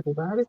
everybody.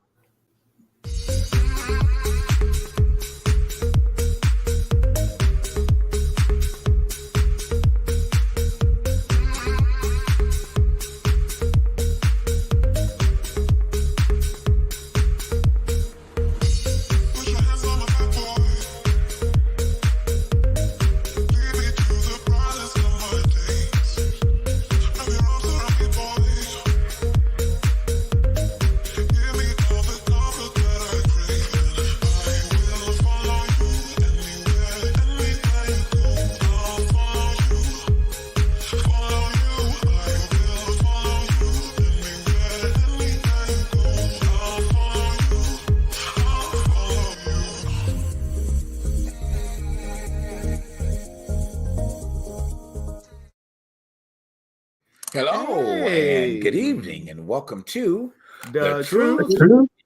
Hello and good evening and welcome to The truth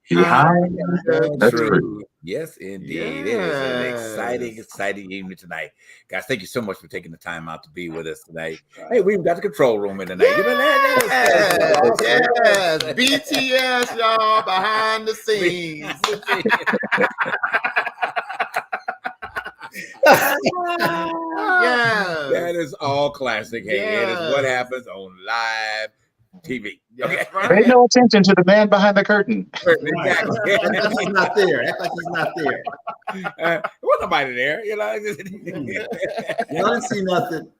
behind the truth. truth. Yes, indeed. It is an exciting evening tonight. Guys, thank you so much for taking the time out to be with us tonight. Hey, we've got the control room in tonight. Yes, BTS, y'all, behind the scenes. Yeah, that is all classic. Hey, it is what happens on live TV. Okay, Pay no attention to the man behind the curtain. Exactly. Act like he's not there. Act like he's not there. There was nobody there, you know. Y'all didn't see nothing.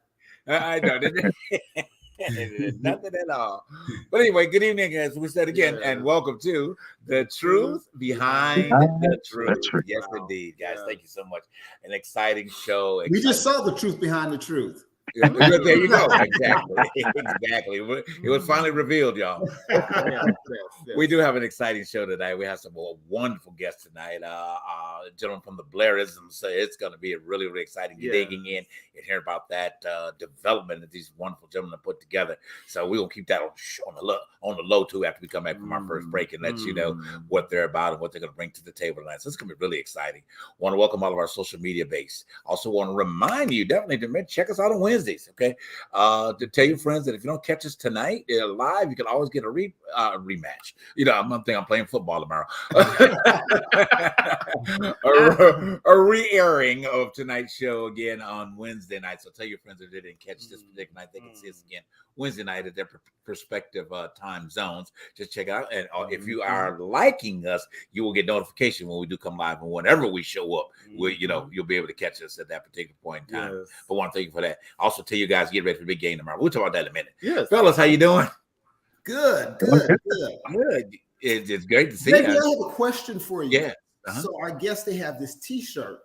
I know. Nothing at all. But anyway, good evening, as we said again, and welcome to The Truth Behind the Truth. Yes, indeed, guys. Thank you so much. An exciting show. We just saw the truth behind the truth. There you go. Exactly. It was finally revealed, y'all. We do have an exciting show tonight. We have some wonderful guests tonight. A gentleman from the Blairisms. So it's going to be a really, really exciting digging in and hearing about that development that these wonderful gentlemen put together. So we will keep that on the low too after we come back from our first break and let you know what they're about and what they're going to bring to the table tonight. So it's going to be really exciting. Want to welcome all of our social media base. Also want to remind you definitely to check us out on Wednesdays. Okay, to tell your friends that if you don't catch us tonight live, you can always get a rematch. You know, I'm thinking I'm playing football tomorrow. a re-airing of tonight's show again on Wednesday night. So tell your friends if they didn't catch this particular night, they can see us again Wednesday night at their respective time zones. Just check it out, and if you are liking us, you will get notification when we do come live, and whenever we show up, you'll be able to catch us at that particular point in time. But I want to thank you for that. Also, tell you guys get ready for the big game tomorrow. We'll talk about that in a minute. Yes, fellas, how you doing? Good. It's great to see you. I you. have a question for you. Yeah. So I guess they have this T-shirt.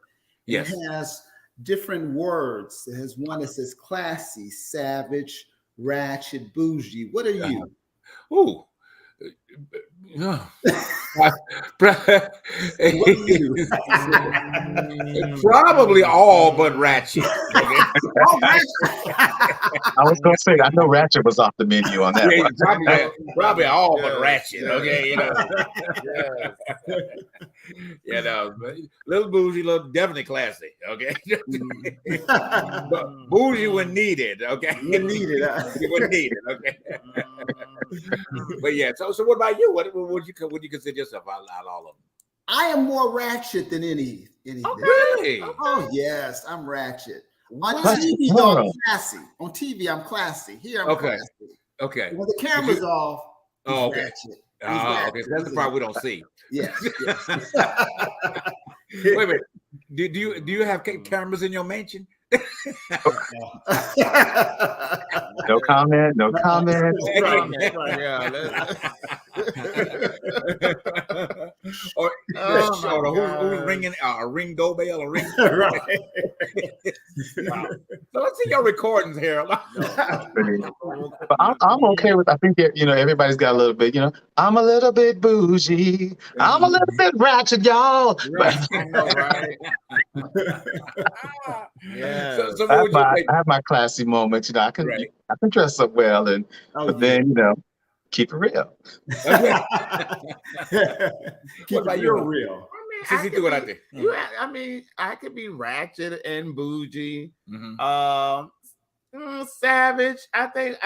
Yes. It has different words. It has one that says classy, savage, ratchet, bougie. What are you? Ooh. Probably all but ratchet. I was going to say, I know ratchet was off the menu on that one. Probably all but ratchet. Okay, little bougie, definitely classy. Okay, but bougie when needed. Okay, when needed. Okay. But yeah, so what about you? What would you consider yourself out of all of them? I am more ratchet than anything. Oh, really? Oh yes, I'm ratchet. On TV, though, I'm classy. On TV, I'm classy. Here, I'm classy. Okay. When the camera's off, okay. Ratchet. Okay. So that's the part we don't see. Yes. Wait a minute. Do you have cameras in your mansion? No comment. Who's ringing a ring doorbell? Right. Wow. So let's see your recordings here. But I'm okay with. I think that everybody's got a little bit. I'm a little bit bougie. I'm a little bit ratchet, y'all. Right. I know, right? Yeah. So I have my classy moments. I can dress up well, but then keep it real. Keep it real. I mean, I could be ratchet and bougie. Mm-hmm. Savage. I think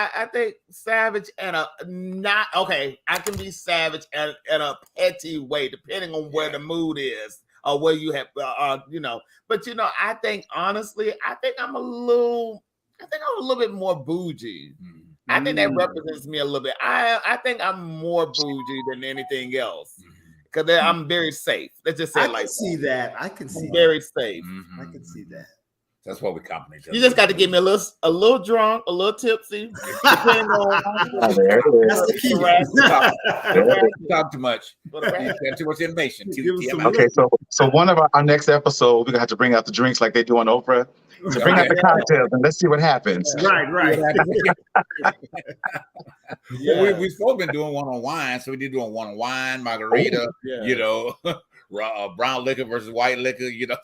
savage and a not okay. I can be savage and in a petty way, depending on where the mood is or where you have, you know. But you know, I think honestly, I think I'm a little bit more bougie. I think that represents me a little bit. I think I'm more bougie than anything else because I'm very safe. Let's just say I it like can see that. I can see very safe. I can see that. That's what we compliment each other. You just got to get me a little drunk, a little tipsy. Depending on That's the key. Talk too much. You got too much information. Okay, so one of our next episode, we're gonna have to bring out the drinks like they do on Oprah. So bring out the cocktails and let's see what happens. Right. We've still been doing one on wine, so we did doing one on wine, margarita, you know, brown liquor versus white liquor, you know.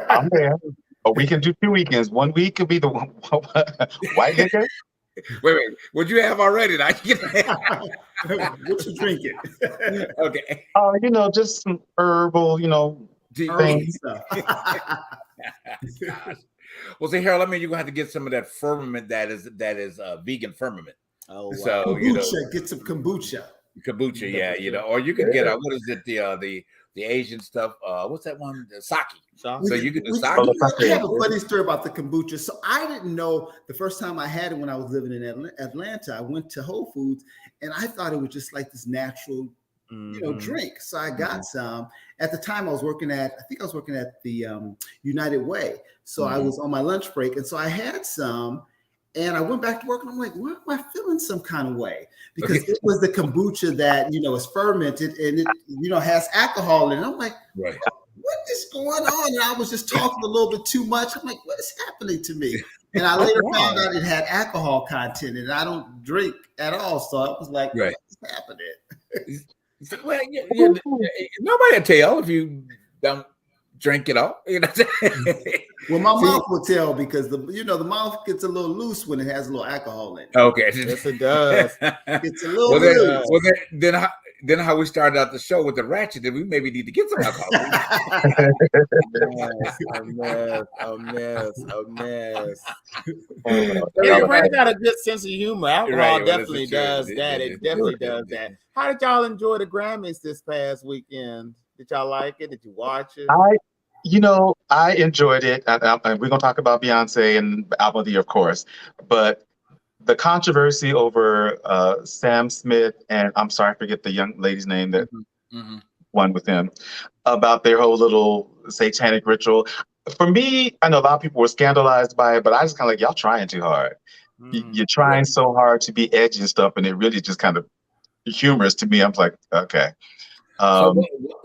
I'm there. But we can do 2 weekends. 1 week could be the white liquor. Wait, what'd you have already? What you drinking? Okay. You know, just some herbal, you know, things. Well, see, Harold, I mean, you're gonna have to get some of that firmament that is vegan firmament. Oh, wow. So kombucha, you know, get some kombucha. Kombucha, yeah, you know, or you could get what is it, the Asian stuff? What's that one? The sake. So you could do sake. I have a funny story about the kombucha. So I didn't know the first time I had it when I was living in Atlanta. I went to Whole Foods and I thought it was just like this natural, you know, drink. So I got some. At the time, I think I was working at the United Way. So I was on my lunch break, and so I had some. And I went back to work and I'm like, why am I feeling some kind of way? Because it was the kombucha that, you know, is fermented and it, you know, has alcohol in it. I'm like, what is going on? And I was just talking a little bit too much. I'm like, what is happening to me? And I later found out it had alcohol content and I don't drink at all. So I was like, what's happening? Well, nobody will tell if you don't drink it all. You know. Well, my mouth will tell because the mouth gets a little loose when it has a little alcohol in it. Okay, yes, it does. It's a little loose. Well, then how we started out the show with the ratchet, then we maybe need to get some alcohol. A mess. Everybody got a good sense of humor. Alcohol definitely does that. It definitely does that. How did y'all enjoy the Grammys this past weekend? Did y'all like it? Did you watch it? I enjoyed it. We're going to talk about Beyonce and Album of the Year, of course. But the controversy over Sam Smith and I'm sorry, I forget the young lady's name that won with him, about their whole little satanic ritual. For me, I know a lot of people were scandalized by it, but I just kind of like, y'all trying too hard. You're trying so hard to be edgy and stuff, and it really just kind of humorous to me. I'm like, okay. So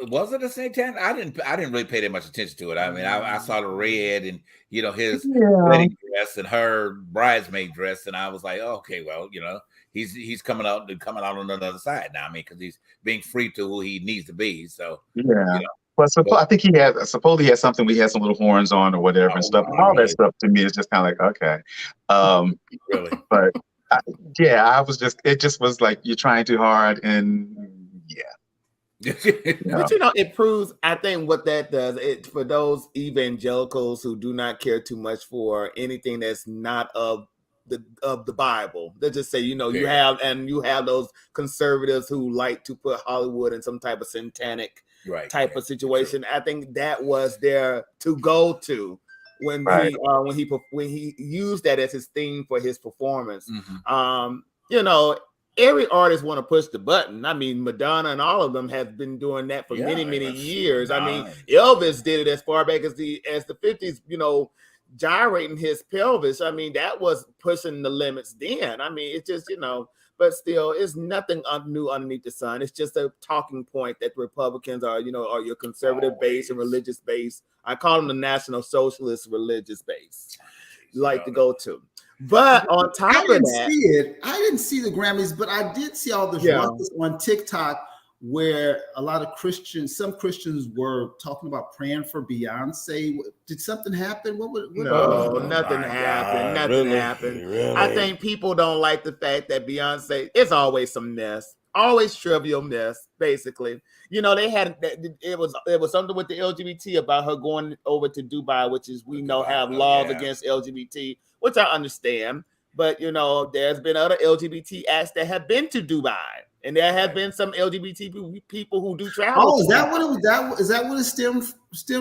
was it a satanic? I didn't really pay that much attention to it. I mean, I saw the red and you know his wedding dress and her bridesmaid dress, and I was like, oh, okay, well, you know, he's coming out on the other side now. I mean, because he's being free to who he needs to be. So You know, I think he had supposedly something. We had some little horns on or whatever and stuff. And all that stuff to me is just kind of like okay, really. But I was it just was like you're trying too hard and But you know, it proves. I think what that does, for those evangelicals who do not care too much for anything that's not of the Bible. They just say, you know, you have those conservatives who like to put Hollywood in some type of satanic type of situation. I think that was their to go to when he used that as his theme for his performance. You know. Every artist want to push the button. I mean, Madonna and all of them have been doing that for many years. I mean, Elvis did it as far back as the 50s, you know, gyrating his pelvis. I mean, that was pushing the limits then. I mean, it's just, you know, but still, it's nothing new underneath the sun. It's just a talking point that Republicans are, you know, are your conservative base and religious base. I call them the National Socialist religious base, like to go to. But on top of that, I didn't see the Grammys, but I did see all the ruckus on TikTok where a lot of some Christians were talking about praying for Beyonce. Did something happen? No, nothing happened. Nothing happened. Really? I think people don't like the fact that Beyonce, it's always some mess. Always trivial mess, basically. You know, it was something with the LGBT about her going over to Dubai, which is we know have laws against LGBT. which I understand. But you know, there's been other LGBT acts that have been to Dubai, and there have been some LGBT people who do travel. Oh, is that what it was? Is that what it stemmed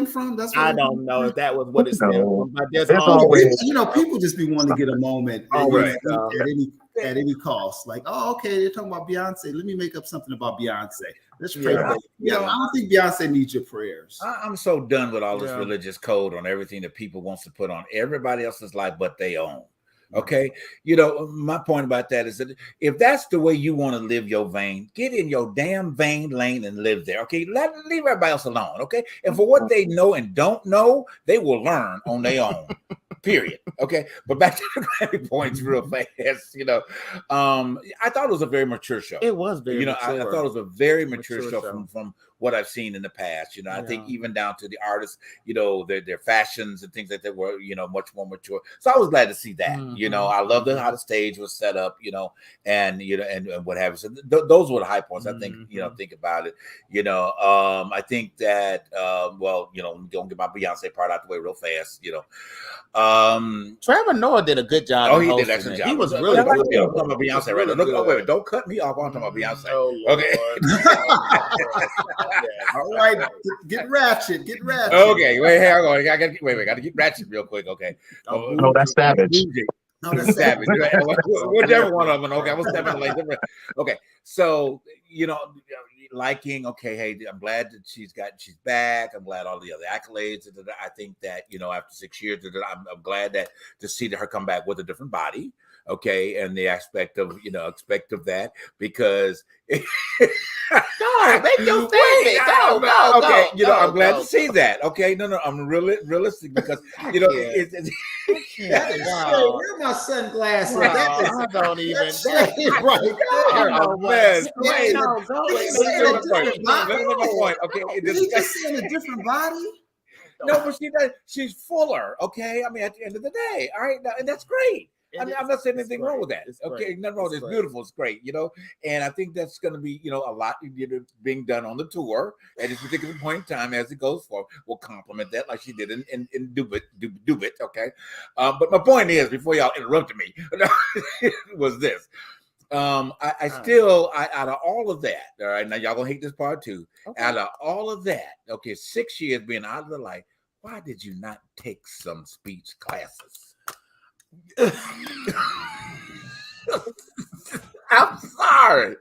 from? That's what I don't know if that was what it stemmed from, but there's always, you know, people just be wanting to get a moment at any cost. Like, oh, okay, they're talking about Beyonce. Let me make up something about Beyonce. Let's pray. I don't think Beyonce needs your prayers. I'm so done with all this religious code on everything that people wants to put on everybody else's life but their own. Okay, you know, my point about that is that if that's the way you want to live your vein, get in your damn vein lane and live there. Okay, leave everybody else alone. Okay, and for what they know and don't know, they will learn on their own. Period. Okay, but back to the Grammy points real fast. You know, I thought it was a very mature show. It was very, I thought it was a very mature show from what I've seen in the past. You know, I think even down to the artists, you know, their fashions and things like that were, you know, much more mature. So I was glad to see that. You know, I loved how the stage was set up. You know, and you know, and what have you. So those were the high points. I think, you know, think about it. You know, I think that well, you know, I'm gonna get my Beyonce part out the way real fast. You know, Trevor Noah did a good job. Oh, he did an excellent job. He was really good. I'm talking about Beyonce right now. Look, wait, don't cut me off. I'm talking about Beyonce. Oh, okay. All right, get ratchet. Okay, wait, hang on. I gotta get ratchet real quick. Okay. No, that's savage. No, that's savage. Whichever one of them. Okay, I was stepping like different. Okay, so you know, liking. Okay, hey, I'm glad that she's back. I'm glad all the other accolades. I think that, you know, after 6 years, I'm glad that to see her come back with a different body. Okay, and the aspect of that, because make your statement. Go. Okay, you know, I'm glad to see that. Okay, no, I'm really realistic because you know wow. Where are my sunglasses? Wow, I don't even. Right there. Oh man, Okay, he's just seeing a different body. No, but she's fuller. Okay, I mean, at the end of the day, all right, and that's great. I mean, I'm not saying anything wrong with that. Okay, nothing wrong. It's beautiful. It's great, you know. And I think that's going to be, you know, a lot being done on the tour at this particular point in time as it goes forward. We'll complement that like she did in Dubit. Okay, but my point is, before y'all interrupted me, was this. I still, out of all of that, all right, now y'all gonna hate this part too. Okay. Out of all of that, okay, 6 years being out of the life, why did you not take some speech classes? I'm sorry.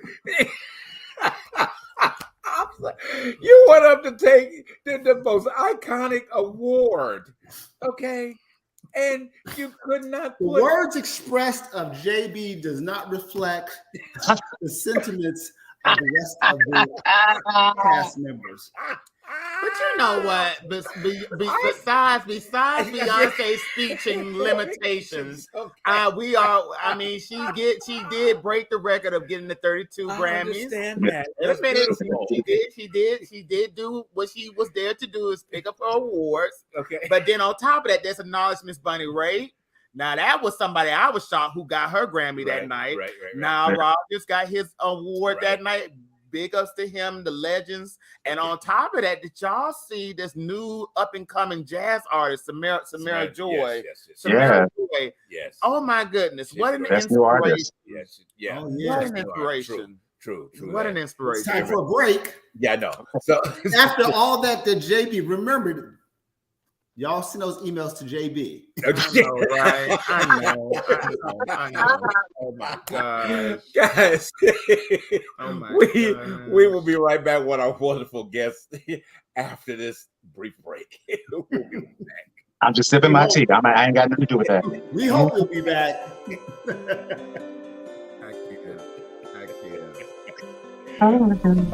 You went up to take the most iconic award, okay? And you could not put... The words expressed of JB does not reflect the sentiments of the rest of the cast members. But you know what? Besides Beyonce's speech and limitations, we are. I mean, she did break the record of getting the 32 Grammys. She did do what she was there to do, is pick up her awards. Okay. But then on top of that, there's acknowledged Miss Bunny Ray. Now that was somebody I was shocked who got her Grammy that night. Right. Now Rogers got his award that night. Big ups to him, the legends. And on top of that, did y'all see this new up and coming jazz artist, Samara Joy? Samara Joy. Yes. Oh my goodness. What an inspiration. Yes. Yeah. Oh, yeah. What an inspiration. True. What an inspiration. It's time for a break. Yeah, I know. So after all that, the JB, remembered. Y'all send those emails to JB. I know, right? I know. Oh my gosh. Guys. We will be right back with our wonderful guests after this brief break. We'll be right back. I'm just sipping my tea. I ain't got nothing to do with that. We hope you'll be back. I can't.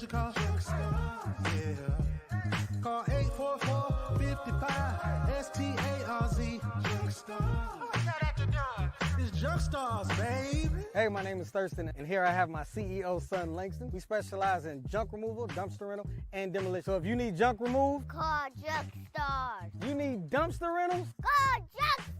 you call? Yeah. Call 844-55-STARZ. It's Junk Stars, baby. Hey, my name is Thurston, and here I have my CEO, son Langston. We specialize in junk removal, dumpster rental, and demolition. So if you need junk removed, call Junk Stars. You need dumpster rentals, call Junk Stars.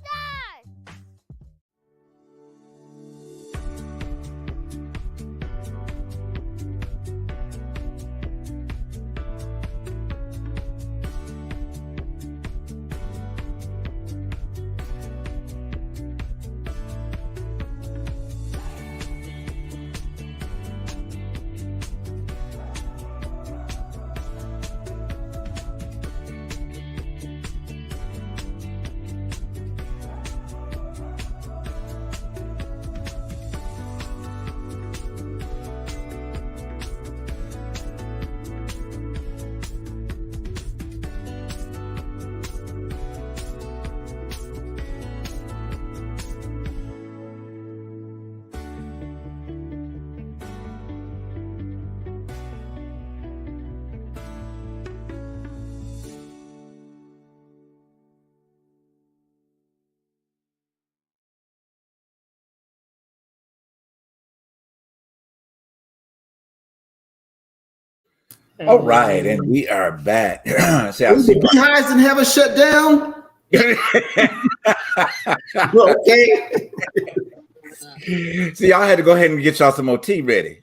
All right, and we are back. See, the beehives in heaven shut down. Okay. See, y'all had to go ahead and get y'all some more tea ready.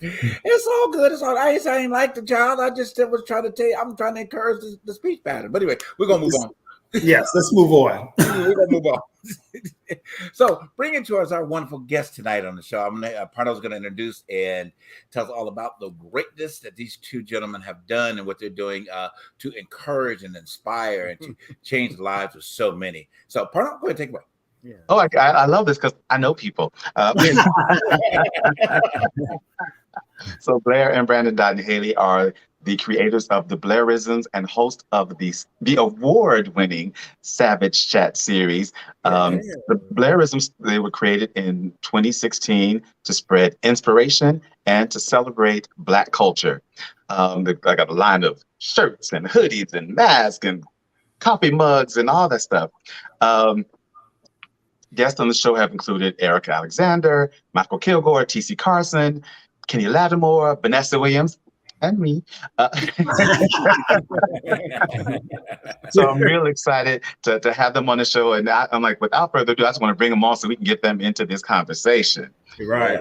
It's all good. It's all right. I ain't like the child. I just was trying to tell you, I'm trying to encourage the speech pattern. But anyway, we're gonna move on. Yes, let's move on. We're gonna move on. So, bringing to us our wonderful guest tonight on the show. Parno's going to introduce and tell us all about the greatness that these two gentlemen have done and what they're doing to encourage and inspire and to change the lives of so many. So, Parno, go ahead, take it away. Yeah. Oh, I love this because I know people. So Blair and Brandon Dotton-Haley are the creators of the Blairisms and host of the award-winning Savage Chat series. The Blairisms, they were created in 2016 to spread inspiration and to celebrate Black culture. I got a line of shirts and hoodies and masks and coffee mugs and all that stuff. Guests on the show have included Erica Alexander, Michael Kilgore, T.C. Carson, Kenny Lattimore, Vanessa Williams, and me. So I'm real excited to have them on the show. And I'm like, without further ado, I just want to bring them on so we can get them into this conversation. Right.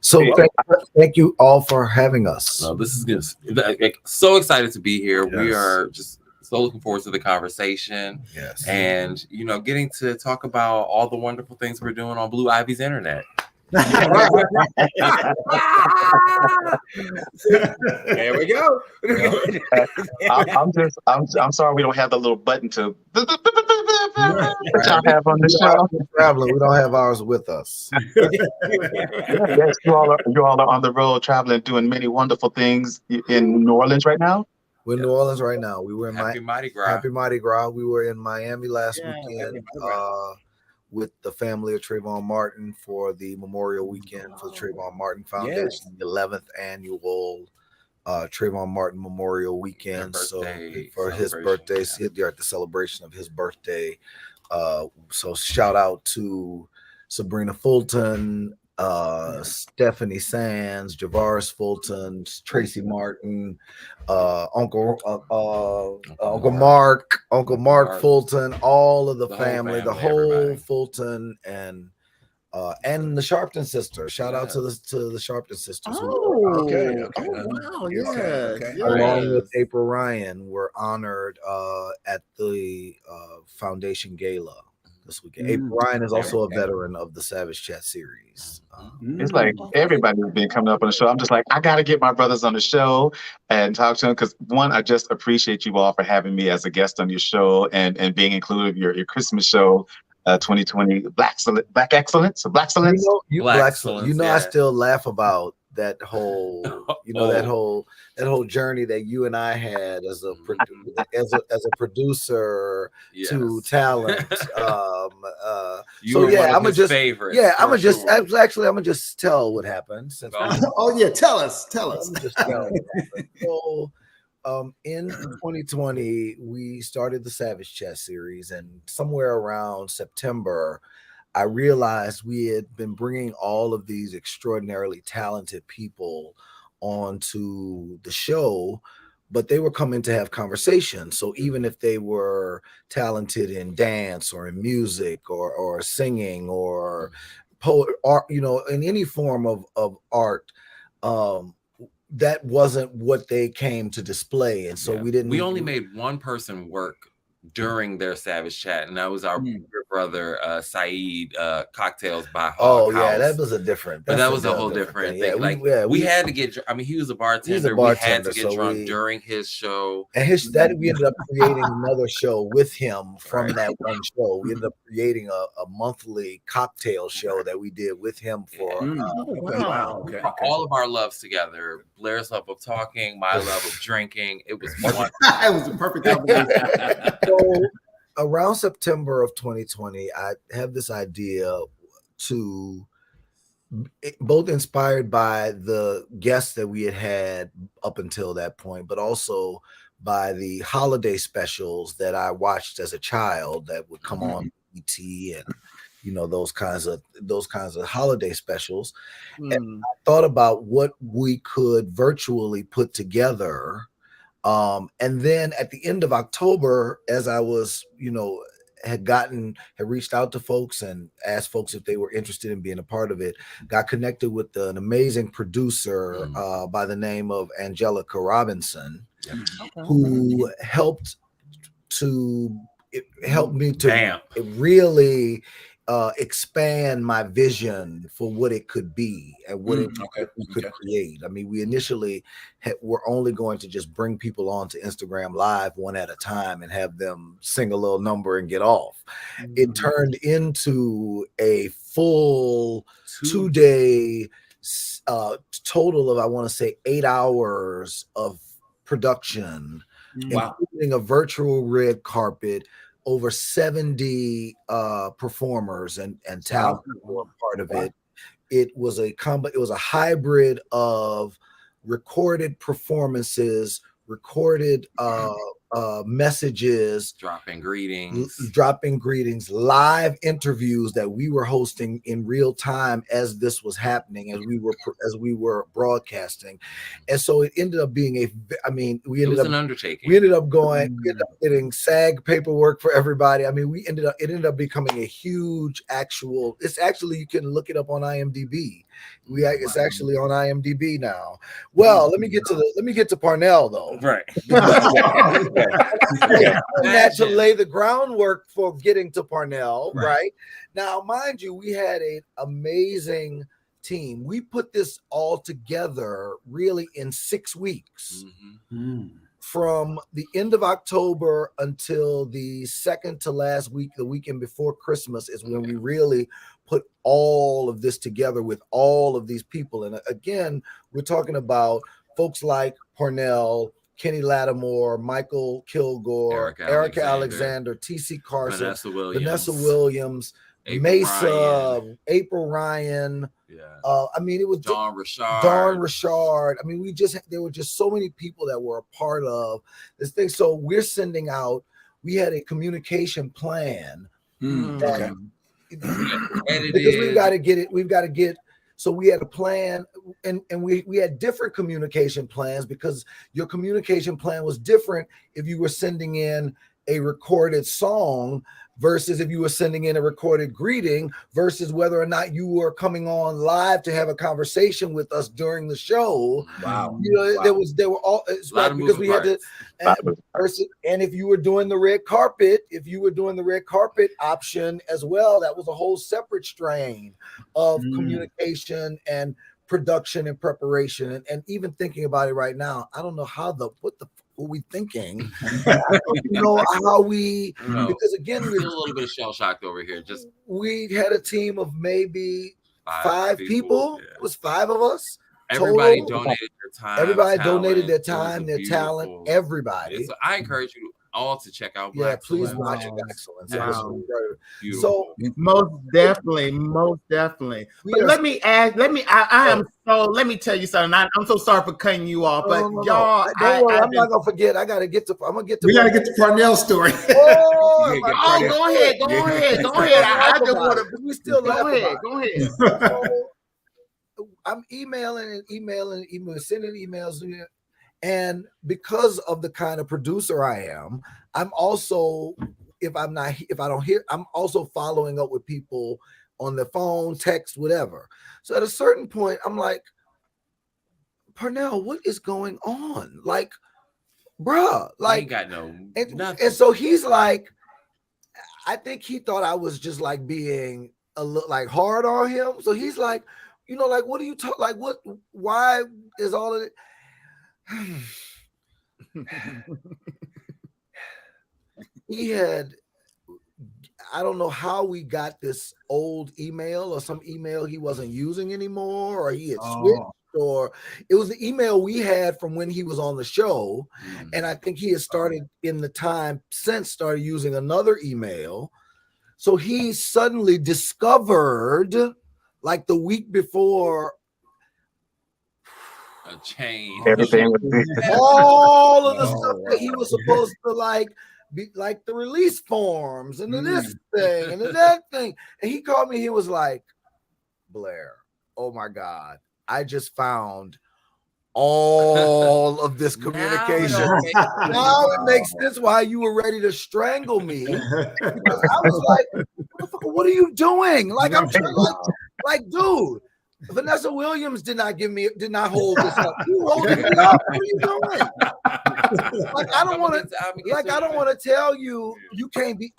So thank you all for having us. This is good. So excited to be here. Yes. We are just so looking forward to the conversation. Yes. And, getting to talk about all the wonderful things we're doing on Blue Ivy's internet. There we go. I'm sorry we don't have the little button to that y'all have on the show. Traveling, we don't have ours with us. Yes, you all are on the road traveling, doing many wonderful things in New Orleans right now. We're in New Orleans right now. We were in Happy Mardi Gras. Happy Mardi Gras. We were in Miami last weekend with the family of Trayvon Martin for the Memorial Weekend for the Trayvon Martin Foundation, the 11th annual Trayvon Martin Memorial Weekend. So for his birthday, they're at the celebration of his birthday. So shout out to Sabrina Fulton, Stephanie Sands, Javaris Fulton, Tracy Martin, Uncle Mark Fulton, all of the family, the whole everybody. Fulton and the Sharpton sisters. Shout out to the Sharpton sisters. Along with April Ryan, were honored at the Foundation Gala this weekend. April Ryan is also a veteran of the Savage Chat series. It's like everybody's been coming up on the show. I'm just like, I got to get my brothers on the show and talk to them because, one, I just appreciate you all for having me as a guest on your show and being included in your Christmas show, 2020 Black Excellence. I still laugh about that whole, that whole journey that you and I had as a producer to talent. I'm gonna just tell what happened. Oh yeah, tell us. Just tell what happened. So, in 2020, we started the Savage Chess series, and somewhere around September, I realized we had been bringing all of these extraordinarily talented people onto the show, but they were coming to have conversations. So even if they were talented in dance or in music or singing or poet art, in any form of art, that wasn't what they came to display. And so we only made one person work during their Savage Chat, and that was our brother Saeed, Cocktails by Hog House. That was a different, but that was a whole different thing. We had to get, he was a bartender. We had to get drunk during his show, and we ended up creating another show with him from that one show. We ended up creating a monthly cocktail show that we did with him for all of our loves together. Blair's love of talking, my love of drinking. It was fun. It was a perfect combination. So around September of 2020, I have this idea to, both inspired by the guests that we had up until that point, but also by the holiday specials that I watched as a child that would come on ET and those kinds of holiday specials. And I thought about what we could virtually put together. And then at the end of October, as I was, had reached out to folks and asked folks if they were interested in being a part of it, got connected with an amazing producer by the name of Angelica Robinson, who helped me to really expand my vision for what it could be and what we could create. I mean, we initially were only going to just bring people onto Instagram Live one at a time and have them sing a little number and get off. It turned into a full 2-day total of, I want to say, 8 hours of production, including a virtual red carpet, over 70 performers and talent were part of it. It was a hybrid of recorded performances, recorded messages, dropping greetings, live interviews that we were hosting in real time as this was happening, as we were broadcasting. And so it ended up being it was an undertaking. We ended up getting SAG paperwork for everybody. I mean, it ended up becoming a huge you can look it up on IMDb. It's actually on IMDb now. Well, let me get to Parnell though. Right. Had to lay the groundwork for getting to Parnell, right? Now, mind you, we had an amazing team. We put this all together really in 6 weeks. From the end of October until the second to last week, the weekend before Christmas, is when we really put all of this together with all of these people. And again, we're talking about folks like Parnell, Kenny Lattimore, Michael Kilgore, Erica Alexander, T.C. Carson, Vanessa Williams, Mesa, April Ryan. It was Dawn Richard. I mean, there were just so many people that were a part of this thing. So we're sending out, we had a communication plan because we've got to get. So we had a plan, and we had different communication plans, because your communication plan was different if you were sending in a recorded song versus if you were sending in a recorded greeting, versus whether or not you were coming on live to have a conversation with us during the show. There were all because we had to, and if you were doing the red carpet, option as well, that was a whole separate strain of communication and production and preparation. And even thinking about it right now, I don't know what were we thinking? How we, because again, we're a little bit shell shocked over here. We had a team of maybe five people. Yeah. It was 5 of us. Everybody total, donated their time. everybody talent. donated their It was a time, their talent, beautiful- everybody. So I encourage you all to check out Yeah, Black please Excellence. watch Wow. Excellence. Wow. It was Beautiful. so Most definitely, most definitely. We But are- let me ask, I am so, let me tell you something. I'm so sorry for cutting you off, but no. y'all, Don't worry, I've I'm been, not gonna forget. I'm gonna get to We got to get to Parnell's story. Oh, Yeah, get oh, started. go ahead, go Yeah. ahead, go ahead. I just want to, we still laugh go ahead, about it. go ahead. So, I'm emailing, sending emails, and because of the kind of producer I am, I'm also, if I don't hear, I'm also following up with people on the phone, text, whatever. So at a certain point, I'm like, Parnell, what is going on? Like, bruh, I like, ain't got no and nothing. so he's like, I think he thought I was just like being a little like hard on him. So he's like, like, what are you talking? Like, what? Why is all of it? He had, I don't know how we got this old email or some email he wasn't using anymore, or he had switched, or it was the email we had from when he was on the show. And I think he has started in the time since started using another email. So he suddenly discovered, like the week before, A chain. Everything was big. all of the stuff that he was supposed to like be like the release forms and the this thing and the that thing. And he called me, he was like, Blair, oh my God, I just found all of this communication. Now it makes sense why you were ready to strangle me. I was like, what are you doing? Like, I'm trying, like, dude, Vanessa Williams did not hold this up. You holding me up. What are you doing? Like, I don't want to tell you you can't be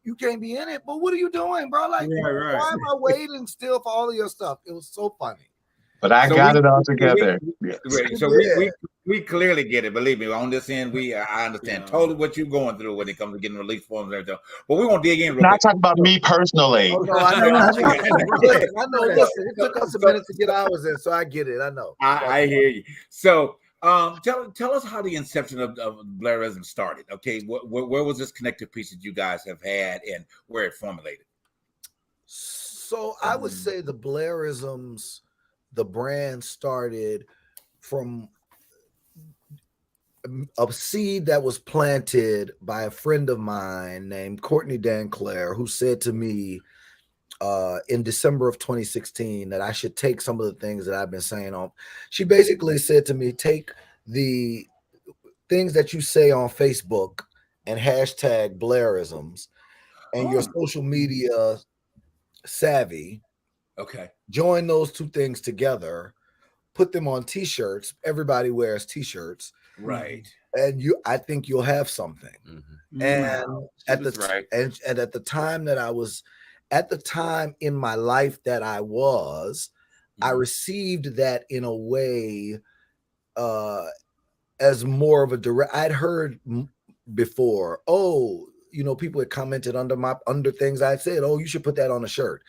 you can't be in it, but what are you doing, bro? Like, why am I waiting still for all of your stuff? It was so funny. But I got it all together. So we clearly get it. Believe me, on this end, I understand totally what you're going through when it comes to getting release forms and everything. But we won't dig in real Not quick. talking about me personally. Oh, no, I know. Listen, it took us a minute to get ours in, so I get it. I know. I hear you. So tell us how the inception of Blairism started. Okay, where was this connective piece that you guys have had and where it formulated? So I would say the Blairisms, the brand started from a seed that was planted by a friend of mine named Courtney Danclair, who said to me in December of 2016 that I should take some of the things that I've been saying on. She basically said to me, take the things that you say on Facebook and hashtag Blairisms and your social media savvy. Okay. Join those two things together, put them on t-shirts. Everybody wears t-shirts. Right. And I think you'll have something. Mm-hmm. And at the time that I was, at the time in my life that I was, I received that in a way as more of a direct. I'd heard before, people had commented under things I said, oh, you should put that on a shirt.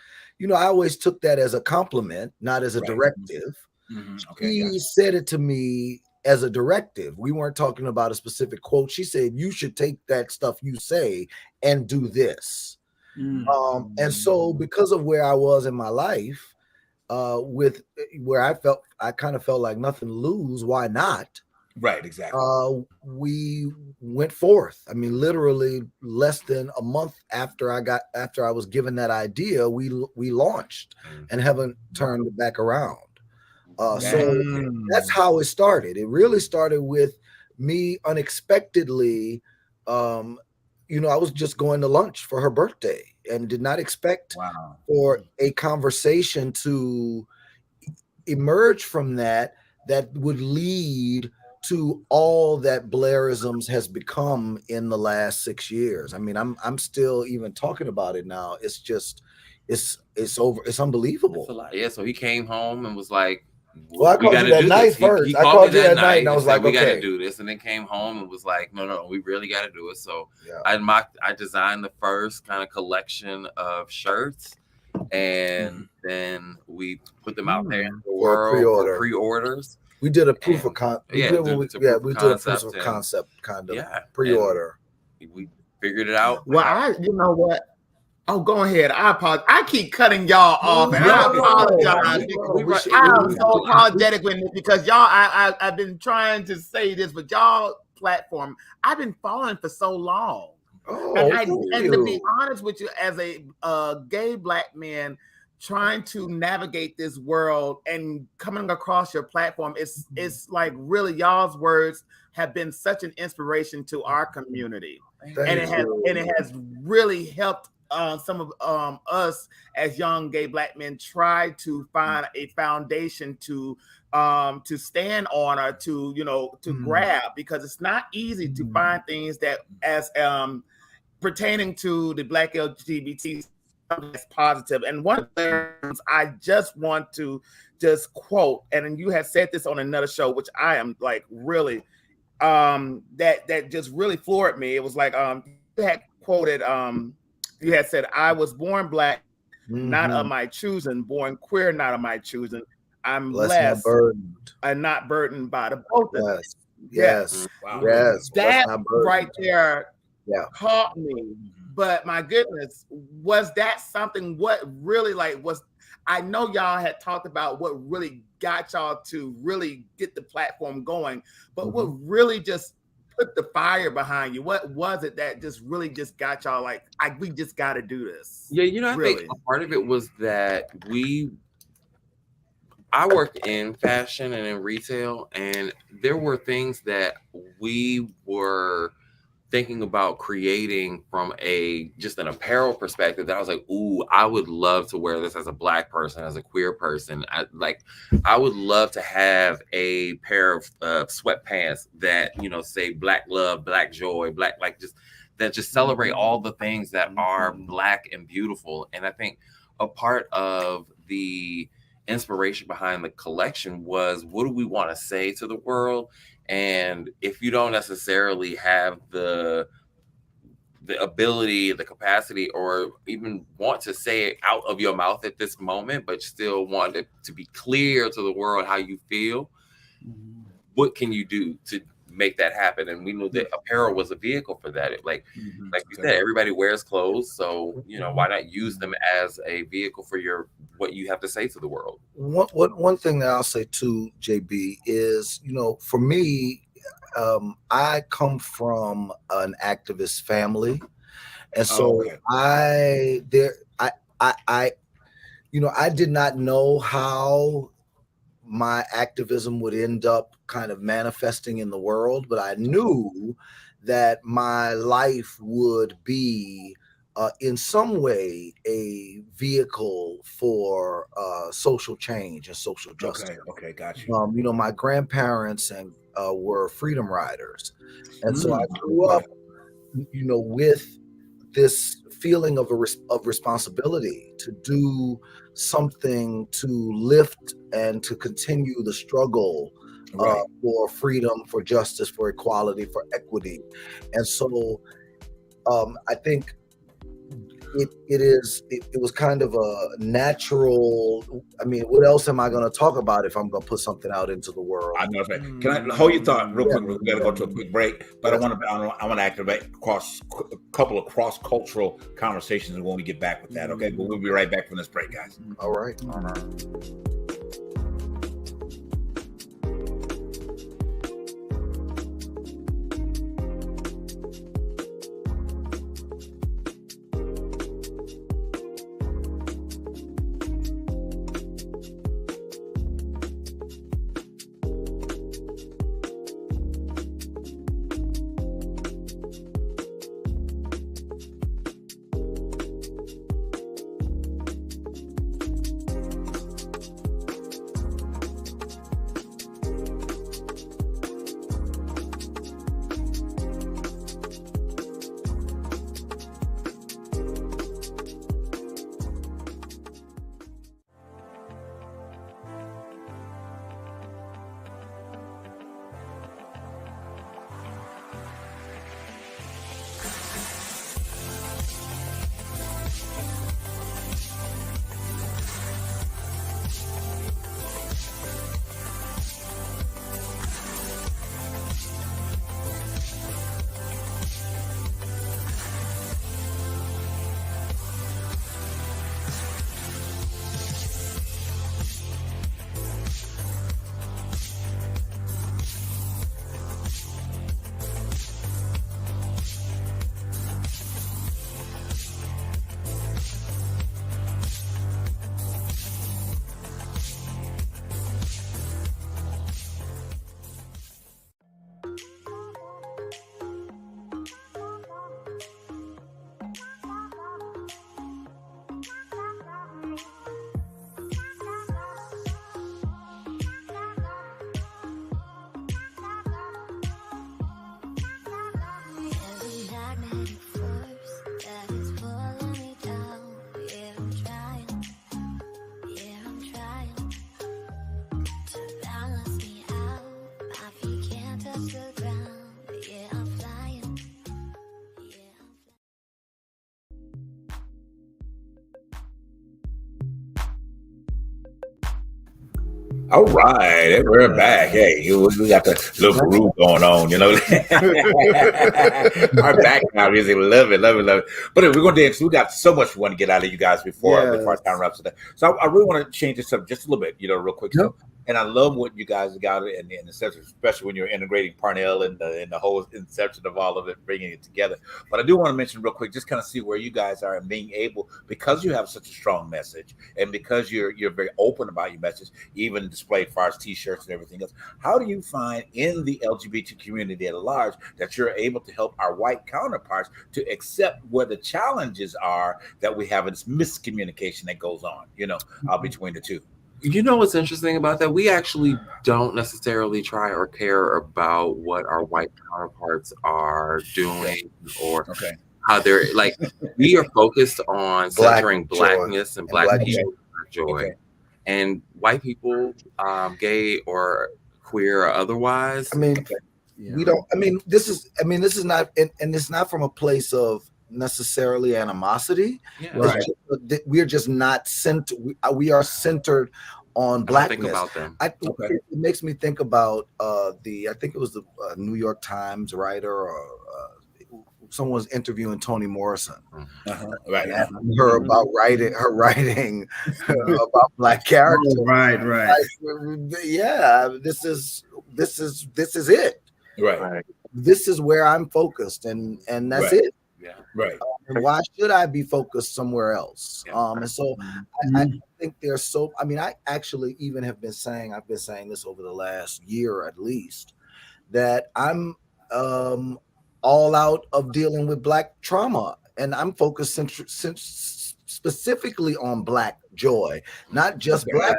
I always took that as a compliment, not as a directive. Mm-hmm. Okay, he said it to me as a directive. We weren't talking about a specific quote. She said, you should take that stuff you say and do this. Mm-hmm. And so because of where I was in my life, with where I kind of felt like nothing to lose, why not? Right, exactly. We went forth. I mean, literally less than a month after I was given that idea, we launched and haven't turned it back around. So that's how it started. It really started with me unexpectedly. I was just going to lunch for her birthday and did not expect for a conversation to emerge from that would lead to all that Blairisms has become in the last 6 years. I mean, I'm still even talking about it now. It's just, it's over. It's unbelievable. It's a lot. Yeah. So he came home and was like, well, I called you that night first. I called you that night and I was like, we got to do this. And then came home and was like, no, we really got to do it. So I designed the first kind of collection of shirts. and then we put them out there in the For world pre-order. for pre-orders. We did a proof of concept. we did a proof of concept kind of pre-order. We figured it out. Well, you know what? Oh, go ahead. I apologize. I keep cutting y'all off, and I apologize. I'm so apologetic with it because y'all. I've been trying to say this, but y'all platform. I've been following for so long, and to be honest with you, as a gay Black man trying to navigate this world and coming across your platform, it's like really y'all's words have been such an inspiration to our community, and it has really helped some of us as young gay Black men try to find a foundation to stand on or to grab, because it's not easy to find things that as pertaining to the Black LGBT that's positive. And one of the things I just want to just quote, and you had said this on another show, which I am like really that just really floored me. It was like you had quoted you had said, I was born Black, not of my choosing, born queer, not of my choosing. I'm blessed and not burdened by the both of us. Yes. Wow. Yes. That right there caught me. But my goodness, was that something what really was, I know y'all had talked about what really got y'all to really get the platform going, but what really just put the fire behind you? What was it that just really just got y'all like, we just got to do this? Yeah, I think a part of it was that I worked in fashion and in retail, and there were things that we were thinking about creating from just an apparel perspective that I was like, ooh, I would love to wear this as a Black person, as a queer person. I would love to have a pair of sweatpants that, say Black love, Black joy, Black, that just celebrate all the things that are Black and beautiful. And I think a part of the inspiration behind the collection was, what do we want to say to the world? And if you don't necessarily have the ability, the capacity, or even want to say it out of your mouth at this moment, but still want it to be clear to the world how you feel, what can you do to make that happen? And we knew that apparel was a vehicle for that. Like you said, everybody wears clothes, so why not use them as a vehicle for what you have to say to the world? One thing that I'll say too, JB, is for me, I come from an activist family, and so I did not know how my activism would end up kind of manifesting in the world, but I knew that my life would be in some way a vehicle for social change and social justice. Okay, got you. My grandparents were freedom riders, and so I grew up, with this feeling of responsibility to do something to lift and to continue the struggle for freedom, for justice, for equality, for equity. And so I think it was kind of a natural. I mean, what else am I going to talk about if I'm going to put something out into the world? I know. Can I hold your thought real quick? We're going to go to a quick break, but I want to activate a couple of cross-cultural conversations when we get back with that. Okay, but we'll be right back from this break, guys. All right. All right, we're back. Hey, we got the little groove going on, you know. Our background music, love it. But we're going to dance. We got so much we want to get out of you guys before our time wraps up. So I really want to change this up just a little bit, real quick. So, and I love what you guys got in the sense, especially when you're integrating Parnell and the whole inception of all of it, bringing it together. But I do want to mention real quick, just kind of see where you guys are and being able, because you have such a strong message, and because you're very open about your message, even displayed as far as T-shirts and everything else. How do you find in the LGBT community at large that you're able to help our white counterparts to accept where the challenges are that we have this miscommunication that goes on, between the two? You know what's interesting about that? We actually don't necessarily try or care about what our white counterparts are doing or how they're like. We are focused on centering Blackness and Black people, joy, and white people, gay or queer or otherwise. I mean, we don't. I mean, this is not, and it's not from a place of necessarily animosity. Right. We're just not centered. We are centered on Blackness. About them. It makes me think about I think it was the New York Times writer or someone was interviewing Toni Morrison, right? And her about writing about Black characters. Right. Yeah, this is it. Right. This is where I'm focused, and that's it. Yeah. Right. And why should I be focused somewhere else? And so I think there's so. I mean, I actually even have been saying. I've been saying this over the last year at least, that I'm all out of dealing with Black trauma, and I'm focused specifically on Black joy, not just Black.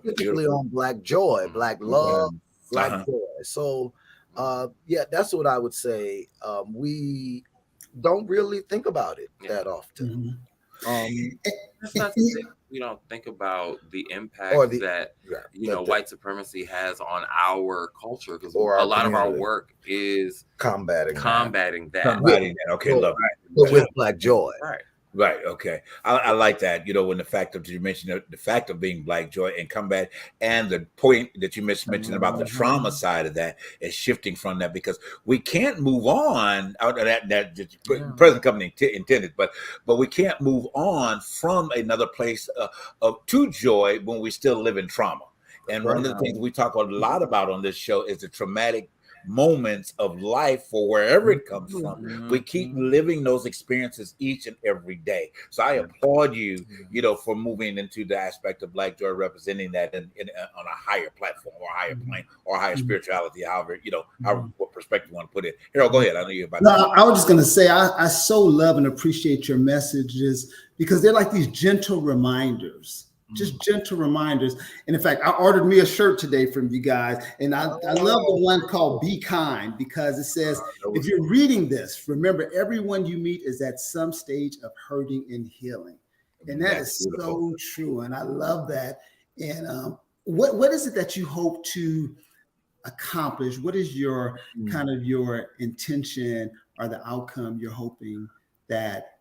Specifically on Black joy, Black love, Black joy. So, that's what I would say. We don't really think about it that often. That's not to say we don't think about the impact that white supremacy has on our culture, because a lot of our work is combating that. Okay, love that. But with Black joy, Right. Okay. I like that. When the fact of you mentioned the fact of being Black joy and combat, and the point that you mentioned about the trauma side of that is shifting from that, because we can't move on out of that present company intended, but we can't move on from another place of to joy when we still live in trauma. And one of the things we talk a lot about on this show is the traumatic moments of life, for wherever it comes from. We keep living those experiences each and every day. So I applaud you, for moving into the aspect of Black joy, representing that on a higher platform or higher plane or higher spirituality, however, what perspective you want to put it. Harold, go ahead. I know you're about to. I was just going to say, I so love and appreciate your messages, because they're like these gentle reminders. Just gentle reminders. And in fact, I ordered me a shirt today from you guys, and I love the one called Be Kind, because it says, if you're reading this, remember, everyone you meet is at some stage of hurting and healing. And that is so true. And I love that. And what is it that you hope to accomplish? What is your kind of your intention or the outcome you're hoping that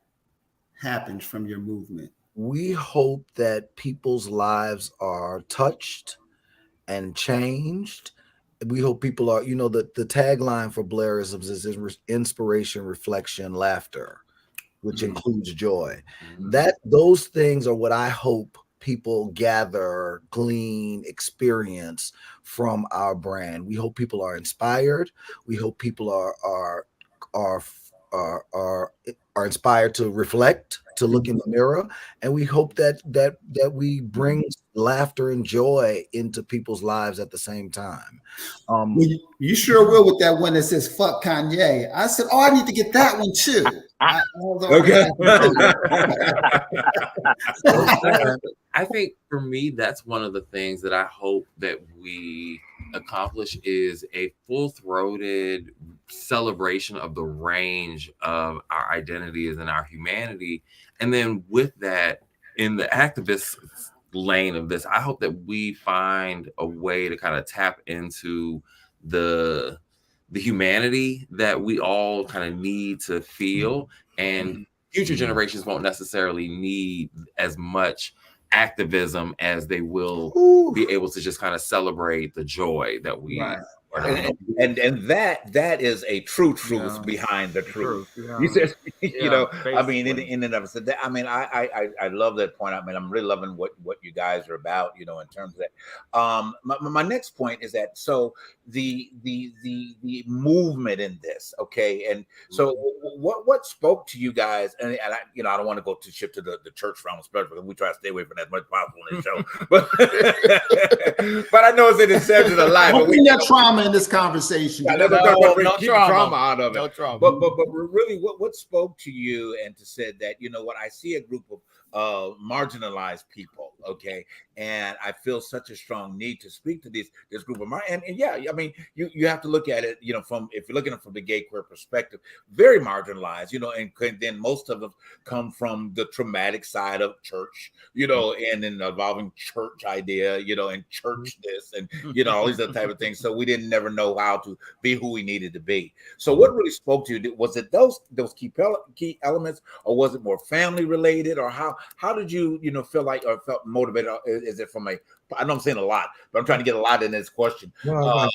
happens from your movement? We hope that people's lives are touched and changed. We hope people are, the tagline for Blairisms is inspiration, reflection, laughter, which includes joy. Those things are what I hope people gather, glean, experience from our brand. We hope people are inspired. We hope people are inspired to reflect, to look in the mirror, and we hope that we bring laughter and joy into people's lives at the same time. You sure will with that one that says "fuck Kanye." I said, "Oh, I need to get that one too." I think for me, that's one of the things that I hope that we accomplish is a full-throated celebration of the range of our identities and our humanity. And then with that, in the activist lane of this, I hope that we find a way to kind of tap into the the humanity that we all kind of need to feel, and future generations won't necessarily need as much activism as they will be able to just kind of celebrate the joy that we are. And that is a truth behind the truth. You said, you know, I mean, in and of itself, I mean, I love that point. I mean, I'm really loving what you guys are about, you know, in terms of that. My next point is that, so the movement in this, okay, and so what spoke to you guys, and I, you know, I don't want to go to shift to the church realm, especially we try to stay away from that much possible in this show, but but I know it's an inception of life. Don't bring that trauma in this conversation. No trauma out of it. No trauma. But really, what spoke to you and to said that, you know what, I see a group of marginalized people, okay, and I feel such a strong need to speak to this group of and yeah, I mean, you have to look at it, you know, from, if you're looking at it from the gay queer perspective, very marginalized, you know, and then most of them come from the traumatic side of church, you know, and then involving church idea, you know, and church this, and you know, all these other type of things. So we didn't never know how to be who we needed to be. So what really spoke to you? Was it those key elements, or was it more family related, or how did you, you know, feel like, or felt motivated? Is it from I know I'm saying a lot, but I'm trying to get a lot in this question. Was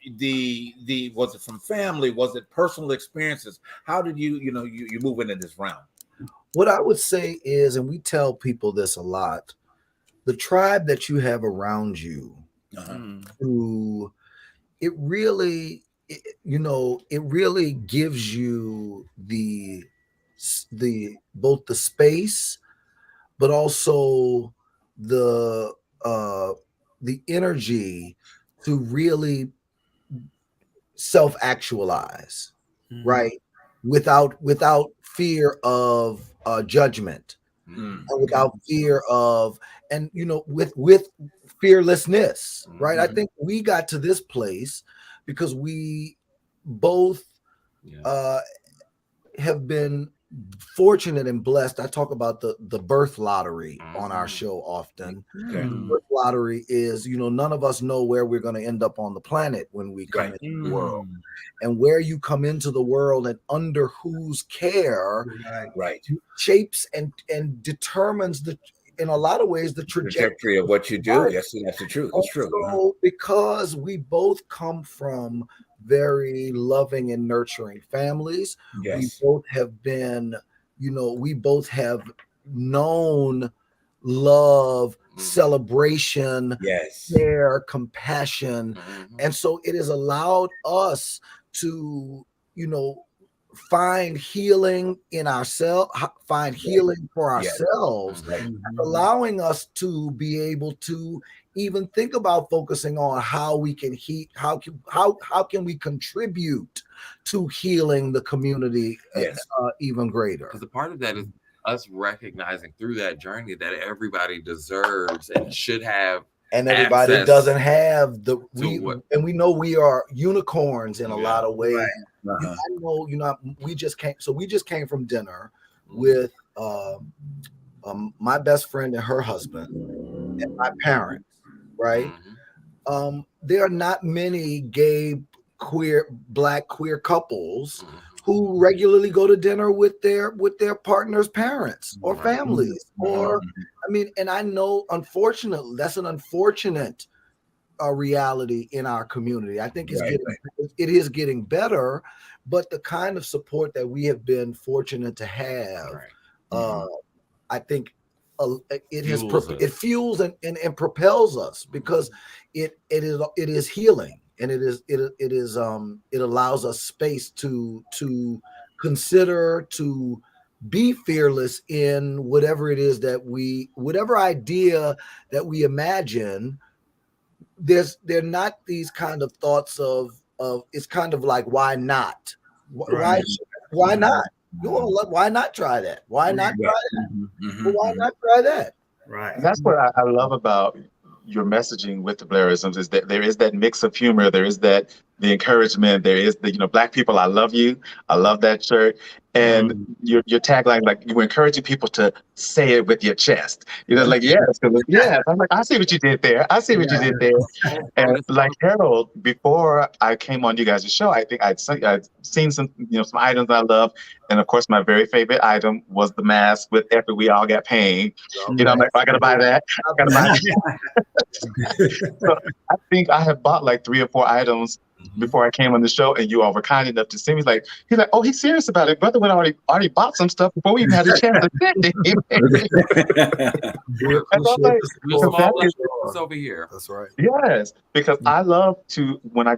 it from family? Was it personal experiences? How did you move into this realm? What I would say is, and we tell people this a lot, the tribe that you have around you, who it really gives you the both the space, but also the energy to really self-actualize, right? Without fear of judgment, and without fear of, and you know, with fearlessness, right? I think we got to this place because we both have been fortunate and blessed. I talk about the birth lottery on our show often. The birth lottery is, you know, none of us know where we're going to end up on the planet when we come into the world, and where you come into the world and under whose care shapes and determines in a lot of ways the trajectory of what you do. Yes, that's the truth. It's true. So because we both come from very loving and nurturing families, we both have been, you know, we both have known love, celebration, care, compassion, and so it has allowed us to, you know, find healing in ourselves, find healing for ourselves, allowing us to be able to even think about focusing on how we can how can we contribute to healing the community even greater. Because a part of that is us recognizing through that journey that everybody deserves and should have, and everybody doesn't have and we know we are unicorns in a lot of ways. I know, you know, we just came from dinner with my best friend and her husband and my parents, right? There are not many gay, queer, black queer couples who regularly go to dinner with their partner's parents or families, or I mean, and I know, unfortunately, that's an unfortunate reality in our community. I think it is getting better, but the kind of support that we have been fortunate to have, I think it fuels and propels us, because it is healing, and it allows us space to consider, to be fearless in whatever it is whatever idea that we imagine. They're not these kind of thoughts of it's kind of like, why not? Why not? Why not try that? Why not try that? Well, why not try that? Right. And that's what I love about your messaging with the Blairisms, is that there is that mix of humor, there is the encouragement, there is the, you know, Black people, I love you, I love that shirt, And your tagline, like, you were encouraging people to say it with your chest. Like, yes, yes. I'm like, I see what you did there. I see what you did there. And like Harold, before I came on you guys' show, I think I'd seen some, some items I love. And of course, my very favorite item was the mask with "After We All Got Pain." I'm like, I gotta buy that. I gotta buy that. So I think I have bought like 3 or 4 items before I came on the show, and you all were kind enough to send me. He's like, oh, he's serious about it. Brother went already bought some stuff before we even had a chance to send him. And I'm like, it's over here. That's right. Yes, because I love to when I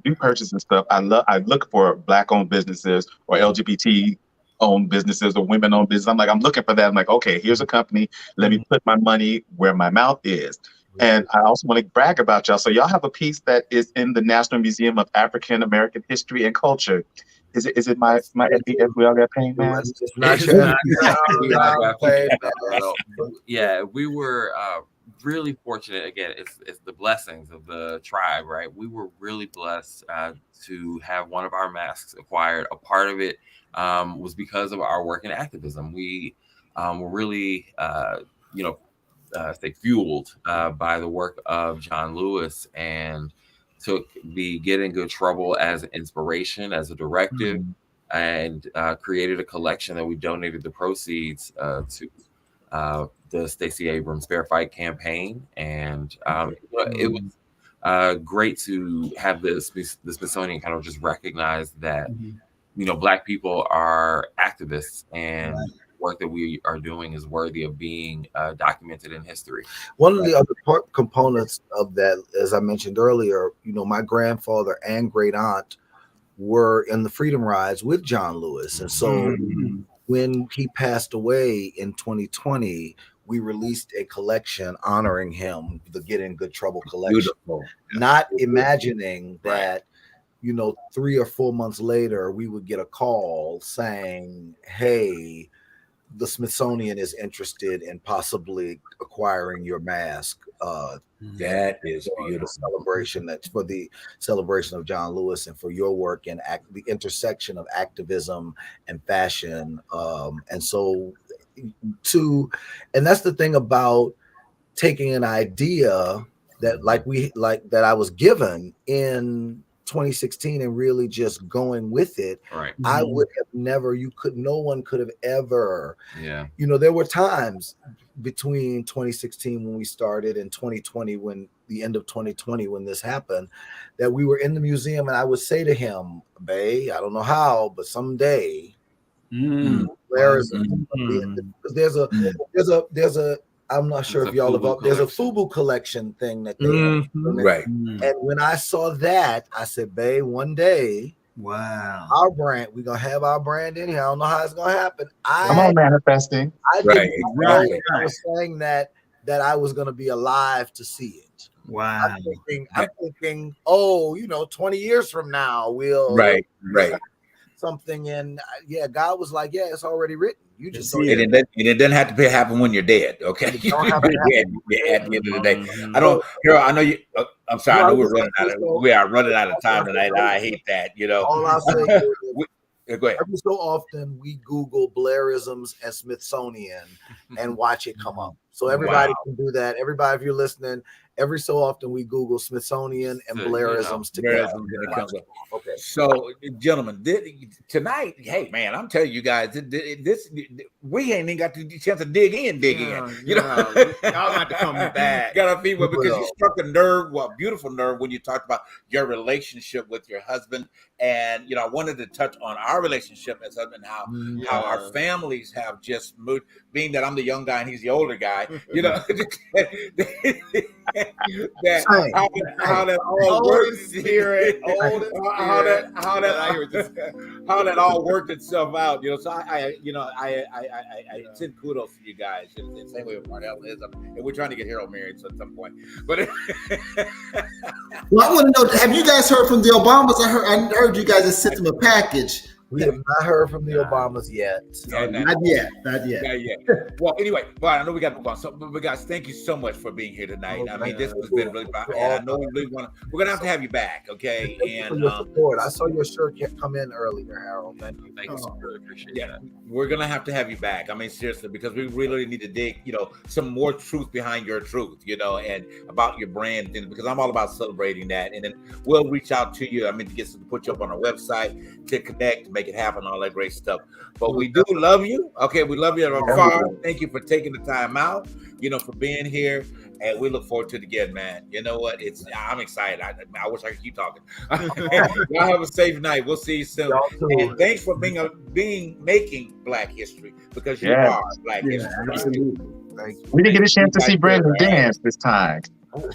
do purchase and stuff, I look for Black-owned businesses or LGBT-owned businesses or women-owned businesses. I'm looking for that. I'm like, okay, here's a company. Let me put my money where my mouth is. And I also want to brag about y'all. So y'all have a piece that is in the National Museum of African American History and Culture. Is it my If We All Got Pain mask? Yeah, we were really fortunate. Again, it's the blessings of the tribe, right? We were really blessed to have one of our masks acquired. A part of it was because of our work in activism. We were really, stay fueled by the work of John Lewis, and took the Get in Good Trouble as an inspiration, as a directive, and created a collection that we donated the proceeds to the Stacey Abrams Fair Fight campaign. And it was great to have the Smithsonian kind of just recognize that, Black people are activists, and work that we are doing is worthy of being documented in history. One of the other components of that, as I mentioned earlier, my grandfather and great aunt were in the Freedom Rides with John Lewis. And so when he passed away in 2020, we released a collection honoring him, the Get in Good Trouble collection. Beautiful. Not imagining that, 3 or 4 months later, we would get a call saying, hey, the Smithsonian is interested in possibly acquiring your mask. That is beautiful. Celebration, that's for the celebration of John Lewis and for your work in the intersection of activism and fashion. And that's the thing about taking an idea that I was given in 2016 and really just going with it. Right. I would have never, no one could have ever, there were times between 2016 when we started and 2020, when the end of 2020, when this happened, that we were in the museum, and I would say to him, Bay, I don't know how, but someday there's a I'm not sure if y'all have. There's a FUBU collection thing that they have. Right. And when I saw that, I said, "Babe, one day, our brand, we're gonna have our brand in here. I don't know how it's gonna happen." Come on, manifesting. I was saying that I was gonna be alive to see it. Wow. I'm thinking, 20 years from now, we'll something. And God was like, it's already written. You just see it. And it doesn't have to happen when you're dead. Okay. At the end of the day, I know you. I'm sorry. I know we are running out of time tonight. I hate that. All I'll say is, go ahead. Every so often we Google Blairisms and Smithsonian and watch it come up. So everybody can do that. Everybody, if you're listening, every so often we Google Smithsonian and Blairisms together. Okay. So, gentlemen, tonight, hey man, I'm telling you guys, this we ain't even got the chance to dig in. Y'all got to come back. Got to be because you struck a nerve, beautiful nerve when you talked about your relationship with your husband, and I wanted to touch on our relationship as husband, how our families have just moved. Being that I'm the young guy and he's the older guy, how that all works. How that all worked itself out. So I send kudos to you guys. The same way with Marnell is, and we're trying to get Harold married at some point. But well, I want to know: have you guys heard from the Obamas? I heard you guys have sent them a package We have not heard from the Obamas yet. Not yet. Not yet. Well, anyway, I know we got to move on. So, but guys, thank you so much for being here tonight. I mean, this has been really fun. And I know we're gonna have to have you back, okay? And support. I saw your shirt come in earlier, Harold. Thank you. Thanks. Really appreciate that. We're gonna have to have you back. I mean, seriously, because we really need to dig, some more truth behind your truth, and about your brand, because I'm all about celebrating that. And then we'll reach out to you. I mean, to put you up on our website, to connect, to make it happen, all that great stuff. But we do love you. Okay, we love you afar. Thank you for taking the time out, for being here. And we look forward to it again, man. You know what? I'm excited. I wish I could keep talking. Y'all have a safe night. We'll see you soon. And thanks for making Black history, because you are Black history. Absolutely. Thank you. We didn't get a chance to see Brandon dance this time. That'll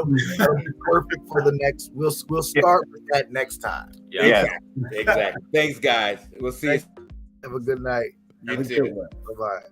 be perfect for the next. We'll start with that next time. Yeah. Exactly. Thanks, guys. We'll see you. Have a good night. You too. Bye-bye.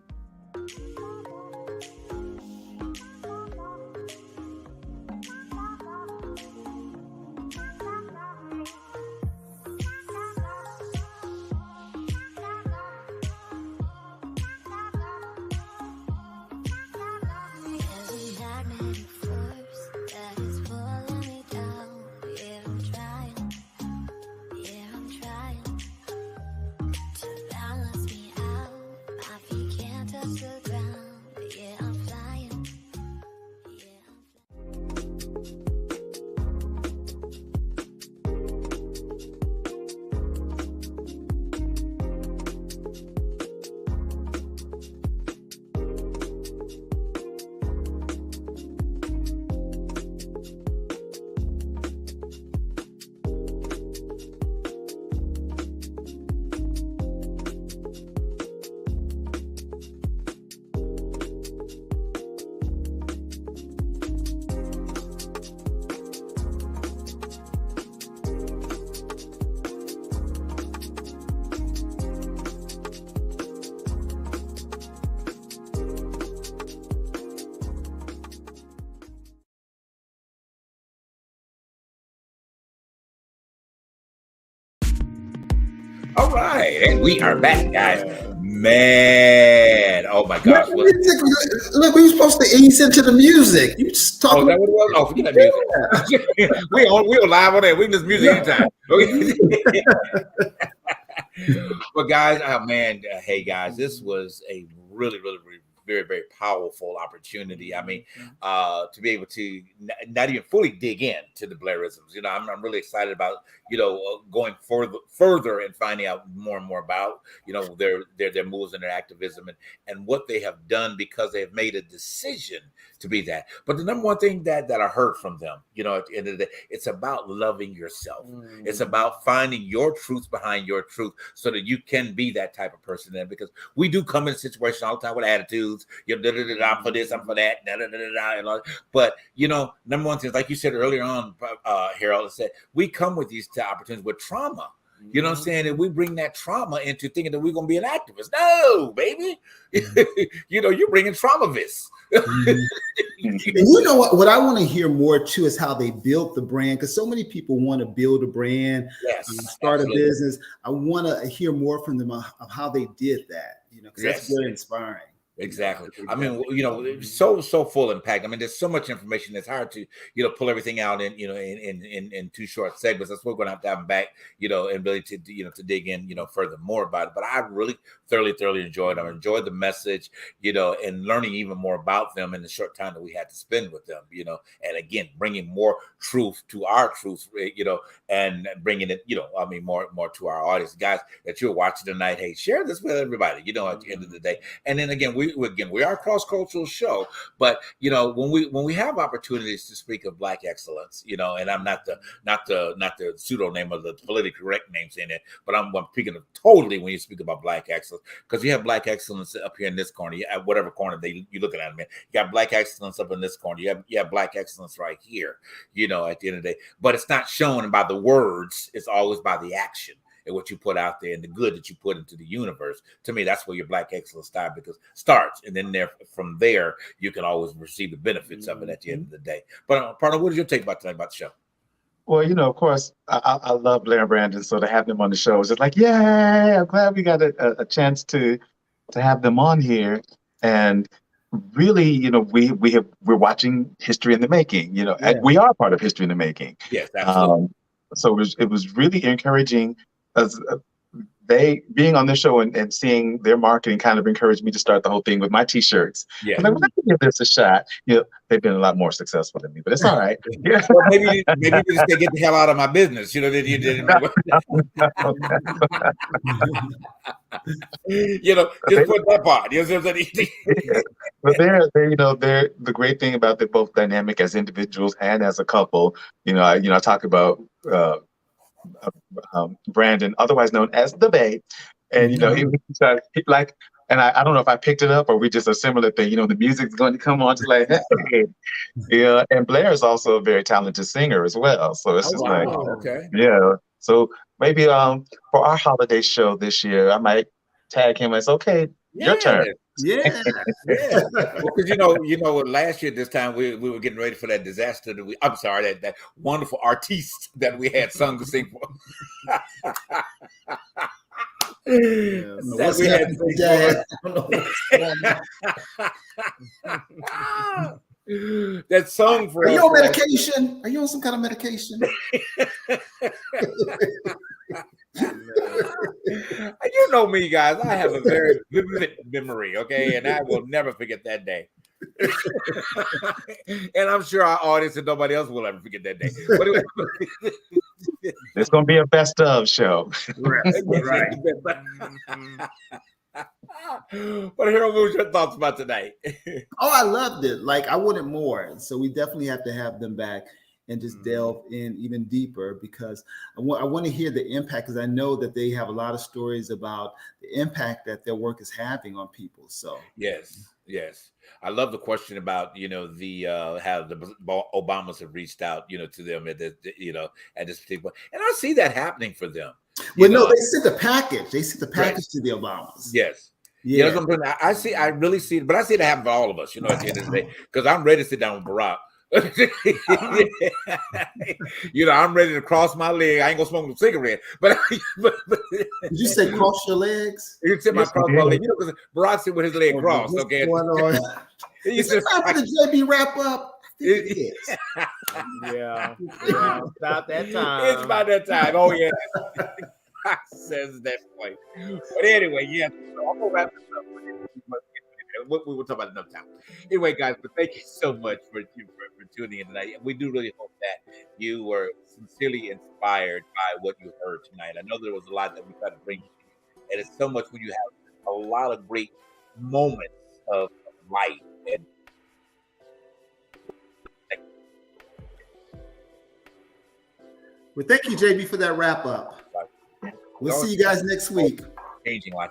All right, and we are back, guys. Man, oh my gosh! Look, we were supposed to ease into the music. You just talking. Oh, that what it was? Oh, forget that music. we on live on there. We can just music anytime. But guys, hey guys, this was a really very, very powerful opportunity. I mean, to be able to not even fully dig into the Blairisms. I'm really excited about, going further and finding out more and more about, their moves and their activism and what they have done, because they have made a decision to be that. But the number one thing that I heard from them, at the end of the day, it's about loving yourself. It's about finding your truth behind your truth, so that you can be that type of person. Then, because we do come in situations all the time with attitudes, I'm for this, I'm for that, and all. But number one thing, like you said earlier on, Harold, said we come with these opportunities with trauma. You know what I'm saying? And we bring that trauma into thinking that we're going to be an activist. No, baby. You're bringing trauma-vis. And what I want to hear more too is how they built the brand, because so many people want to build a brand, start a business. I want to hear more from them of how they did that, because that's very inspiring. Exactly. I mean, so full and packed. I mean, there's so much information that's hard to, pull everything out in two short segments. That's what we're going to have them back, and really to dig in, further more about it. But I really thoroughly enjoyed it. I enjoyed the message, and learning even more about them in the short time that we had to spend with them, and again, bringing more truth to our truth, and bringing it, more to our audience. Guys that you're watching tonight, hey, share this with everybody, at the end of the day. And then again, we are a cross-cultural show, but when we have opportunities to speak of Black excellence, and I'm not the pseudonym or the politically correct names in it, but I'm speaking of totally when you speak about Black excellence, because you have Black excellence up here in this corner, at whatever corner you're looking at, man. You got Black excellence up in this corner, you have Black excellence right here, at the end of the day. But it's not shown by the words; it's always by the action and what you put out there and the good that you put into the universe. To me, that's where your Black excellence starts. And then from there, you can always receive the benefits of it at the end of the day. But partner, what is your take about tonight about the show? Well, of course, I love Blair and Brandon, so to have them on the show is just like, yay! I'm glad we got a chance to have them on here. And really, we're watching history in the making. And we are part of history in the making. Yes, absolutely. So it was really encouraging as they being on this show and seeing their marketing kind of encouraged me to start the whole thing with my t-shirts. Yeah. I'm like, well, let me give this a shot. They've been a lot more successful than me, but it's all right. Yeah. Well, maybe you just say, get the hell out of my business. That you didn't. Just put that part. You know what I'm saying? But they're the great thing about they're both dynamic as individuals and as a couple. I talk about Brandon, otherwise known as the Babe, and he like, and I don't know if I picked it up or we just a similar thing. The music's going to come on, just like, hey, yeah. And Blair is also a very talented singer as well, so it's just like, okay, yeah. So maybe for our holiday show this year, I might tag him as okay, your turn. Yeah. Because last year this time we were getting ready for that disaster that wonderful artiste that we had sung to sing for. That song for. Are you on medication? Are you on some kind of medication? You know me, guys. I have a very vivid memory, okay, and I will never forget that day. And I'm sure our audience and nobody else will ever forget that day. It's going to be a best of show. Right. But Harold, what was your thoughts about tonight? Oh, I loved it. Like, I wanted more. So we definitely have to have them back and just delve in even deeper, because I want to hear the impact, because I know that they have a lot of stories about the impact that their work is having on people. So yes. I love the question about how the Obamas have reached out to them at this particular, and I see that happening for them. Well, no, they sent the package. They sent the package to the Obamas. Yes. Yeah. I really see it, but I see it happen for all of us, at the end of the day, because I'm ready to sit down with Barack. I'm ready to cross my leg. I ain't gonna smoke a cigarette, but did you say cross your legs? You said cross my leg. Because Barack said with his leg crossed. Okay. Is it time for the JB wrap up? I think it is. Yeah. About that time. It's about that time. Oh yeah. Says that way. But anyway, yeah. So I'm gonna wrap this up. We will talk about another time. Anyway, guys, but thank you so much for tuning in tonight. And we do really hope that you were sincerely inspired by what you heard tonight. I know there was a lot that we tried to bring to you, and it's so much when you have a lot of great moments of life. And well, thank you, JB, for that wrap up. We'll see you guys next week. Changing life.